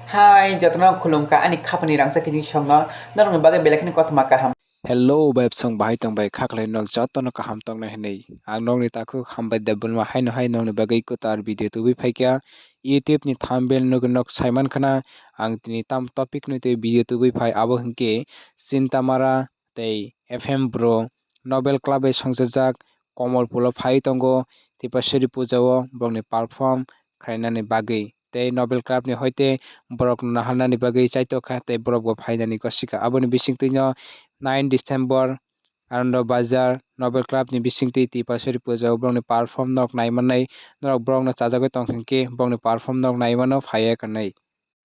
Hai, jatno khulumka ani khapani rangsa kijing shongno narong bagai belakini kotma kaham. Hello web song bahai tong bai khaklai nok jotono kaham tong na hinai ang nok ni taku hambai debul ma haino hai nok ni bagai ko tar video tu bi phaikya youtube ni thumbnail nok saiman khana ang tini tam topic ni te video tu bi phai abo hingke sintamara tei fm bro nobel club e songjak komol pulo phai tongo tipasiri pujao bongni perform khainani bagai tei nobel club ni hoite borok nahalnani bagai chaito kha tei borok bo phainani kosika aboni bisingtui no 9 December Anando Bazar Nobel Club ni bisingti tipasari puja brongni perform nok naimanai norok brongno chajagoi tongkhangke brongni perform nok naimano phaiya kanai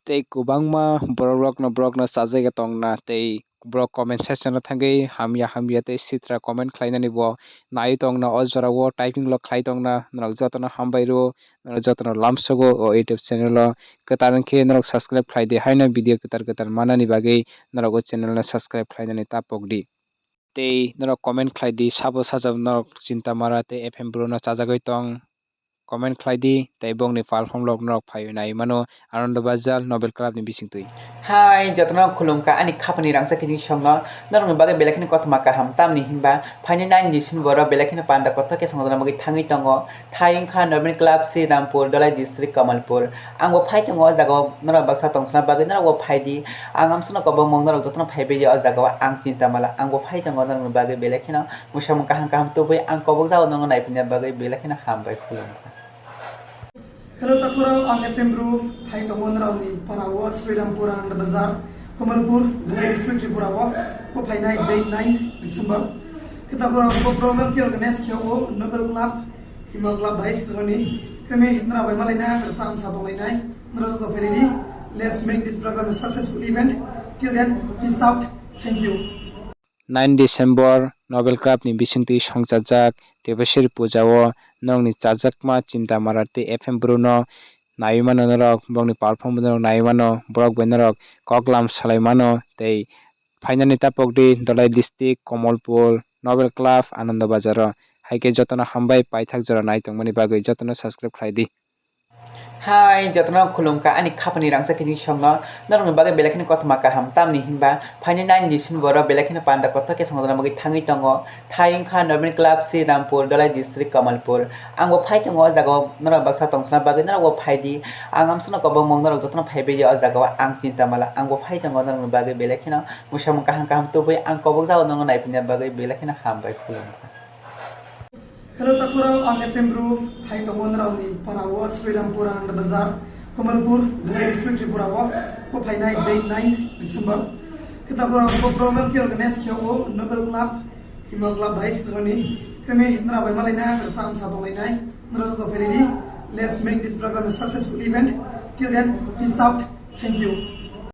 tei kubangma borokno chajaiga tongna tei borok comment section o thangui hamya tei sitra comment khlainani bo nai tongna o jorao typing lo khlai tongna norok jotono hambairu norok jotono lamsogo o youtube channel o kwtar wngkhe norok subscribe khlaide haino video kwtar manani bagui norok o channel no subscribe khlainani tapokdi tei norok comment khlaidi sabo sajab norok chinta mara tei fm bro no chajagoi tong comment khlaidi tei bongni perform log norok phai nai mano Anando Bazar Nobel Club ni bisingtui Hai, jatno khulumka ani khapani rangsa kijing shongno narong bagai belakini kotma kaham tamni himba phani 9 December belakini panda kotha ke sangdana bagi thangi tongo thaing kha Nobel Club Sri Rampur Dalai District Kamalpur angbo phai tongo jago norok baksa tongthana bagi norok phaidi angam suno kobong mong norok jotno phaibe o jago ang cinta mala angbo phai tongo norok bagai belakini musamung kaham tubai ang kobong jago norok naipina bagai belakini hambai khulumka. Hello takura ang FM Bro hai tongon rauni parawo Srirampuर Anand Bazar Kamalpur Dhule district Tripurawo ko phainai date 9 December kita kura ko program ki organize kiyo o Nobel Club Hima Club bhai roni kami nara bai malai na sam sa tong lai nara ko pheli let's make this program a successful event till then peace out thank you 9 December Nobel Club ni bisingti songjak tebasir pujao nong ni chajakma cinta marati FM Bruno naimano norok bongni perform norok naimano borok benorok koklam salaimano tei finally tapokdi Dalai District Komolpur Nobel Club Anando Bazar haike jotono hambai paithak jora naitongmani bagui jotono subscribe khlaidi Hai, jatno khulumka ani khapani rangsa kijing shongno narong bagai belakini kotma kaham tamni himba phani 9 December belakini panda kotha ke sangdana bagi thangi tongo thaing kha Nobel Club Sri Rampur Dalai District Kamalpur angbo phai tongo jago norok baksa tongthana bagi norok phaidi angam suno kobong mong norok jotno phaibe o jago ang cinta mala angbo phai tongo norok bagai belakini musamung kaham tubai ang kobong jago norok naipina bagai belakini hambai khulumka. Hello takura ang FM Bro hai tongon rauni parawo Srirampuर Anand Bazar Kamalpur Dhule district Tripurawo ko phainai date 9 December kita kura ko program ki organize kiyo o Nobel Club Hima Club bhai roni kami nara bai malai na sam sa tong lai nara ko pheli let's make this program a successful event till then peace out thank you